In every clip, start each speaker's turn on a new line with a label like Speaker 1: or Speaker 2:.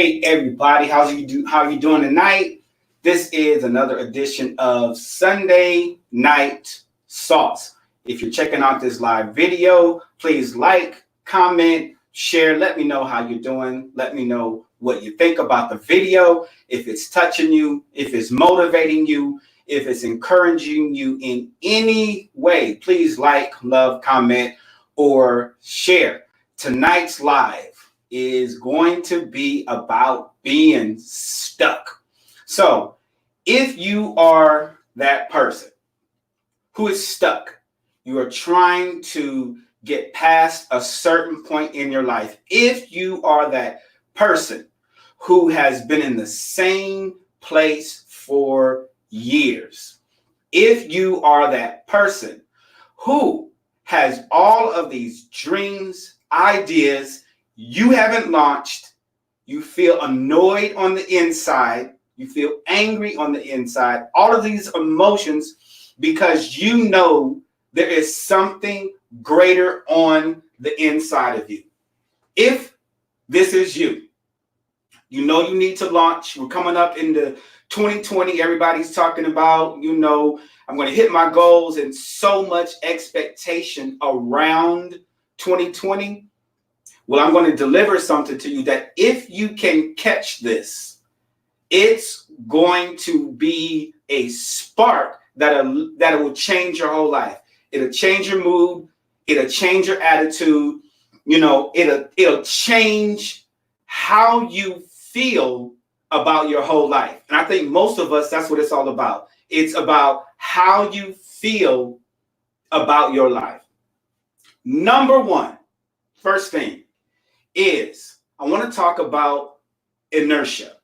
Speaker 1: Hey everybody, how you doing tonight? This is another edition of Sunday Night Sauce. If you're checking out this live video, please like, comment, share. Let me know how you're doing. Let me know what you think about the video. If it's touching you, if it's motivating you, if it's encouraging you in any way, please like, love, comment, or share. Tonight's live is going to be about being stuck. So if you are that person who is stuck, you are trying to get past a certain point in your life. If you are that person who has been in the same place for years, if you are that person who has all of these dreams, ideas, you haven't launched, you feel annoyed on the inside, you feel angry on the inside, all of these emotions because you know there is something greater on the inside of you. If this is you, you know you need to launch. We're coming up into 2020. Everybody's talking about, I'm going to hit my goals and so much expectation around 2020. Well, I'm going to deliver something to you that if you can catch this, it's going to be a spark that will change your whole life. It'll change your mood. It'll change your attitude. It'll change how you feel about your whole life. And I think most of us, that's what it's all about. It's about how you feel about your life. Number one, first thing is I want to talk about inertia.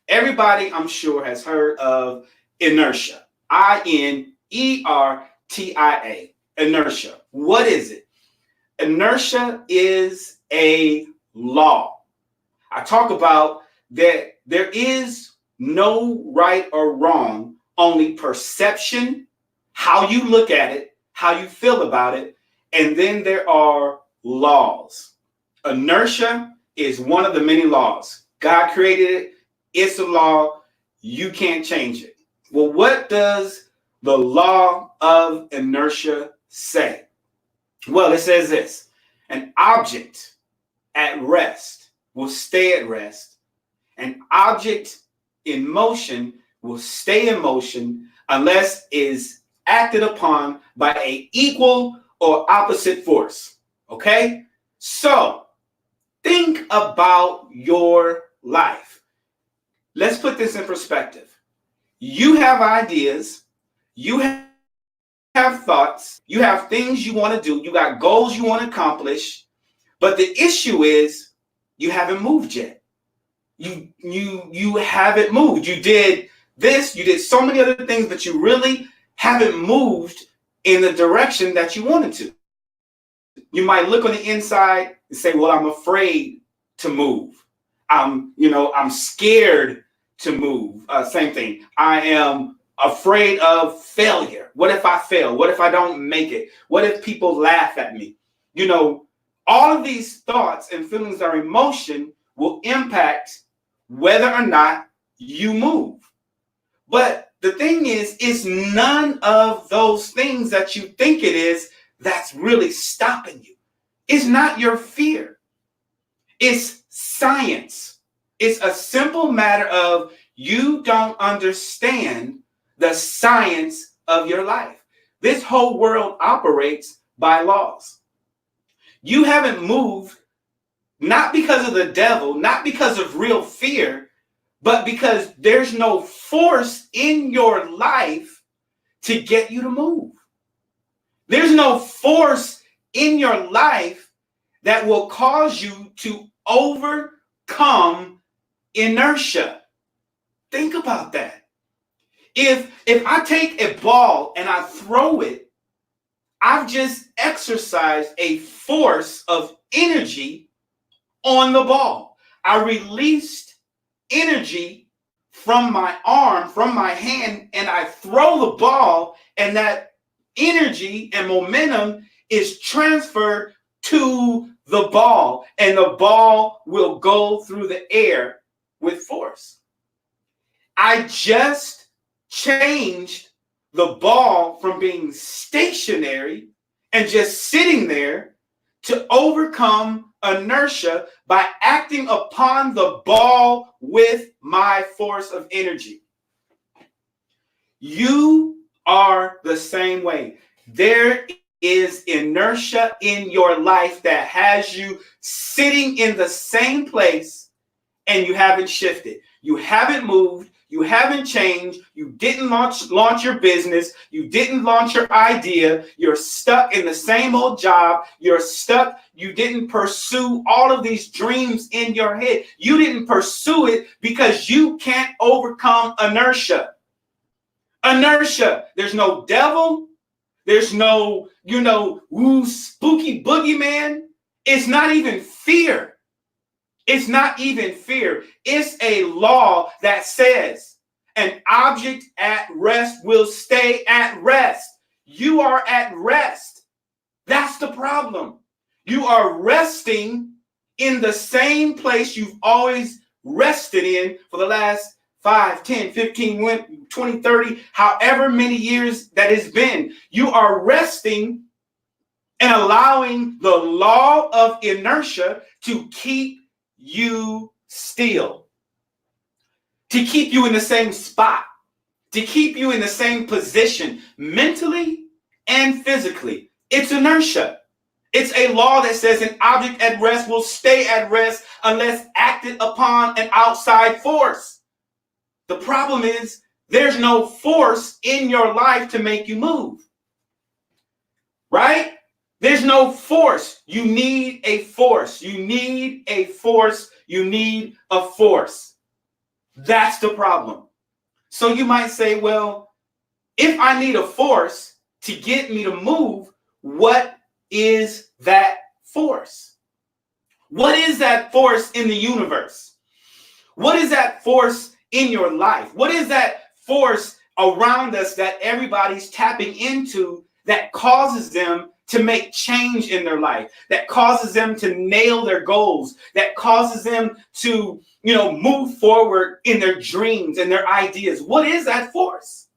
Speaker 1: Everybody, I'm sure, has heard of inertia. I-N-E-R-T-I-A. Inertia. What is it? Inertia is a law. I talk about that there is no right or wrong, only perception, how you look at it, how you feel about it, and then there are laws. Inertia is one of the many laws. God created it. It's a law. You can't change it. Well, what does the law of inertia say? Well, it says this: an object at rest will stay at rest. An object in motion will stay in motion unless it is acted upon by an equal or opposite force. Okay? So, think about your life. Let's put this in perspective. You have ideas, you have thoughts, you have things you want to do, you got goals you want to accomplish, but the issue is you haven't moved yet. You haven't moved. You did this, you did so many other things, but you really haven't moved in the direction that you wanted to. You might look on the inside and say, well, I'm afraid to move. I'm scared to move. Same thing. I am afraid of failure. What if I fail? What if I don't make it? What if people laugh at me? All of these thoughts and feelings or emotion will impact whether or not you move. But the thing is, it's none of those things that you think it is that's really stopping you. It's not your fear. It's science. It's a simple matter of you don't understand the science of your life. This whole world operates by laws. You haven't moved not because of the devil, not because of real fear, but because there's no force in your life to get you to move. There's no force in your life that will cause you to overcome inertia. Think about that. If I take a ball and I throw it, I've just exercised a force of energy on the ball. I released energy from my arm, from my hand, and I throw the ball, and that energy and momentum is transferred to the ball, and the ball will go through the air with force. I just changed the ball from being stationary and just sitting there to overcome inertia by acting upon the ball with my force of energy. You are the same way. There is inertia in your life that has you sitting in the same place and you haven't shifted. You haven't moved. You haven't changed. You didn't launch your business. You didn't launch your idea. You're stuck in the same old job. You're stuck. You didn't pursue all of these dreams in your head. You didn't pursue it because you can't overcome inertia. Inertia. There's no devil. There's no, spooky boogeyman. It's not even fear. It's not even fear. It's a law that says an object at rest will stay at rest. You are at rest. That's the problem. You are resting in the same place you've always rested in for the last 5, 10, 15, 20, 30, however many years that it's been. You are resting and allowing the law of inertia to keep you still, to keep you in the same spot, to keep you in the same position mentally and physically. It's inertia. It's a law that says an object at rest will stay at rest unless acted upon an outside force. The problem is there's no force in your life to make you move, right? There's no force. You need a force. You need a force. You need a force. That's the problem. So you might say, well, if I need a force to get me to move, what is that force? What is that force in the universe? What is that force in your life? What is that force around us that everybody's tapping into that causes them to make change in their life, that causes them to nail their goals, that causes them to, move forward in their dreams and their ideas? What is that force?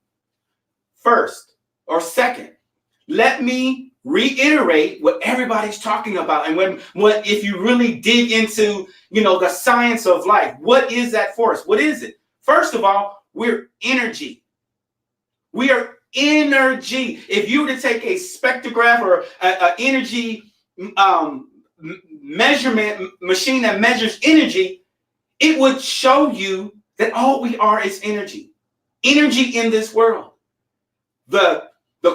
Speaker 1: First or second, let me reiterate what everybody's talking about. And if you really dig into, the science of life, what is that force? What is it? First of all, we're energy. We are energy. If you were to take a spectrograph or an energy measurement machine that measures energy, it would show you that all we are is energy. Energy in this world. The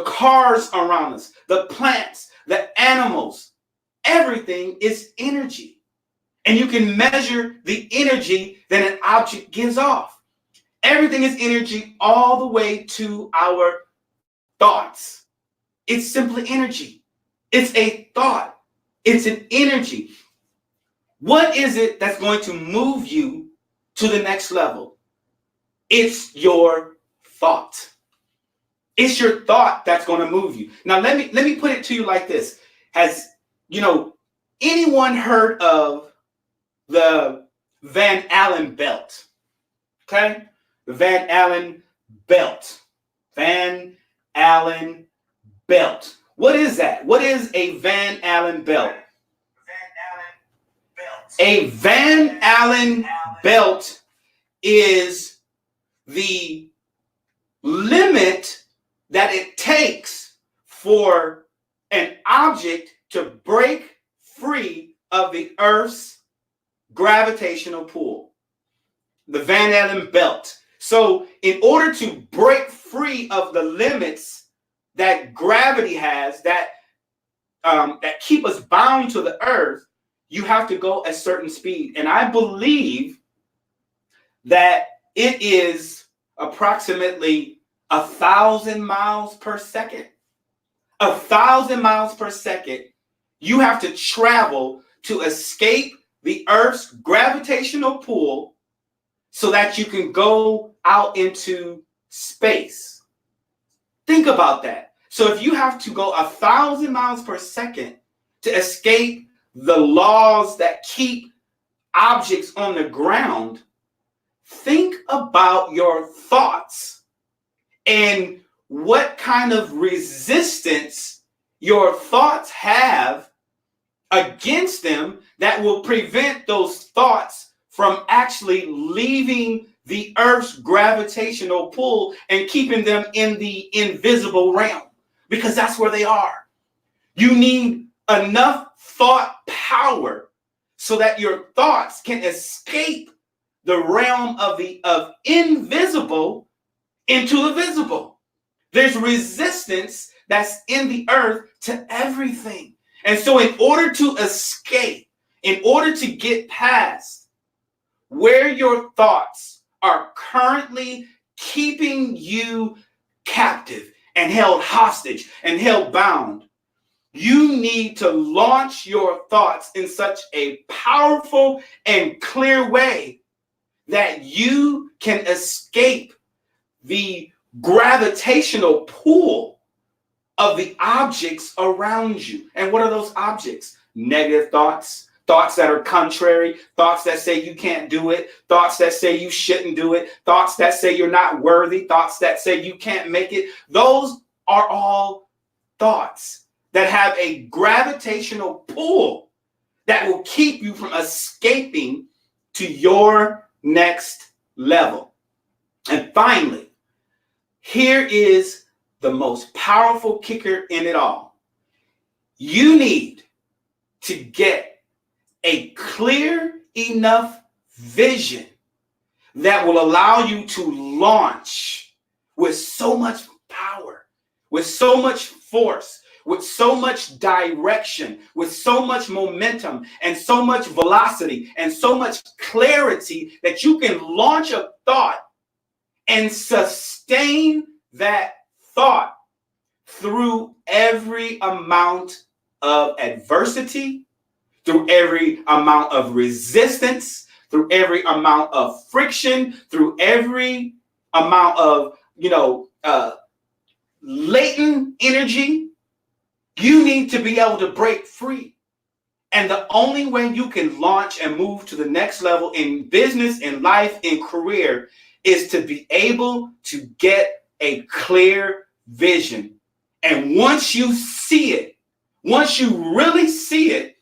Speaker 1: cars around us, the plants, the animals, everything is energy. And you can measure the energy that an object gives off. Everything is energy all the way to our thoughts. It's simply energy. It's a thought. It's an energy. What is it that's going to move you to the next level? It's your thought. It's your thought that's going to move you. Now, let me put it to you like this. Has, anyone heard of the Van Allen belt? Okay? The Van Allen belt. Van Allen belt. What is that? What is a Van Allen belt? A Van Allen belt is the limit that it takes for an object to break free of the Earth's gravitational pull. The Van Allen belt. So in order to break free of the limits that gravity has, that keep us bound to the earth, you have to go a certain speed. And I believe that it is approximately 1,000 miles per second. 1,000 miles per second. You have to travel to escape the Earth's gravitational pull so that you can go out into space. Think about that. So if you have to go 1,000 miles per second to escape the laws that keep objects on the ground, think about your thoughts and what kind of resistance your thoughts have against them that will prevent those thoughts from actually leaving the earth's gravitational pull and keeping them in the invisible realm, because that's where they are. You need enough thought power so that your thoughts can escape the realm of invisible into the visible. There's resistance that's in the earth to everything. And so in order to escape, in order to get past where your thoughts are currently keeping you captive and held hostage and held bound, you need to launch your thoughts in such a powerful and clear way that you can escape the gravitational pull of the objects around you. And what are those objects? Negative thoughts, thoughts that are contrary, thoughts that say you can't do it, thoughts that say you shouldn't do it, thoughts that say you're not worthy, thoughts that say you can't make it. Those are all thoughts that have a gravitational pull that will keep you from escaping to your next level. And finally, here is the most powerful kicker in it all. You need to get a clear enough vision that will allow you to launch with so much power, with so much force, with so much direction, with so much momentum and so much velocity and so much clarity that you can launch a thought and sustain that thought through every amount of adversity, through every amount of resistance, through every amount of friction, through every amount of, latent energy. You need to be able to break free. And the only way you can launch and move to the next level in business, in life, in career is to be able to get a clear vision. And once you see it, once you really see it,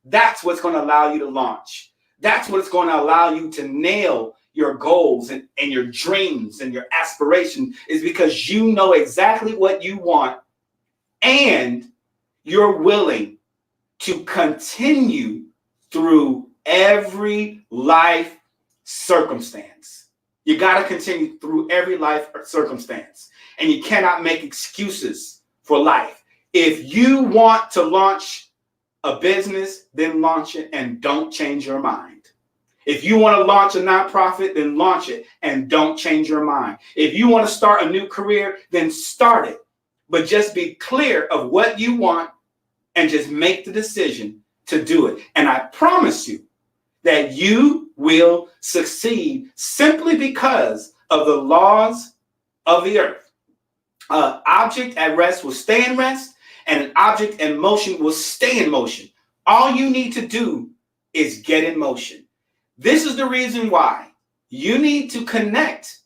Speaker 1: that's what's going to allow you to launch. That's what's going to allow you to nail your goals and your dreams and your aspirations, is because you know exactly what you want and you're willing to continue through every life circumstance. You got to continue through every life circumstance, and you cannot make excuses for life. If you want to launch a business, then launch it and don't change your mind. If you want to launch a nonprofit, then launch it and don't change your mind. If you want to start a new career, then start it. But just be clear of what you want and just make the decision to do it. And I promise you that you will succeed simply because of the laws of the earth. An object at rest will stay in rest, and an object in motion will stay in motion. All you need to do is get in motion. This is the reason why you need to connect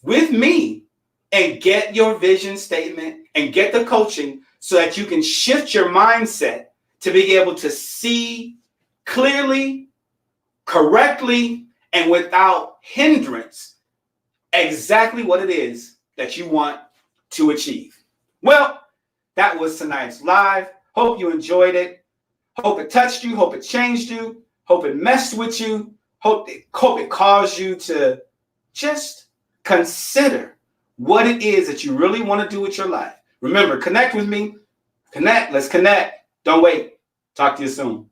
Speaker 1: with me and get your vision statement and get the coaching so that you can shift your mindset to be able to see clearly, correctly, and without hindrance exactly what it is that you want to achieve. Well, that was tonight's live. Hope you enjoyed it. Hope it touched you. Hope it changed you. Hope it messed with you. Hope it caused you to just consider what it is that you really want to do with your life. Remember, connect with me. Let's connect. Don't wait. Talk to you soon.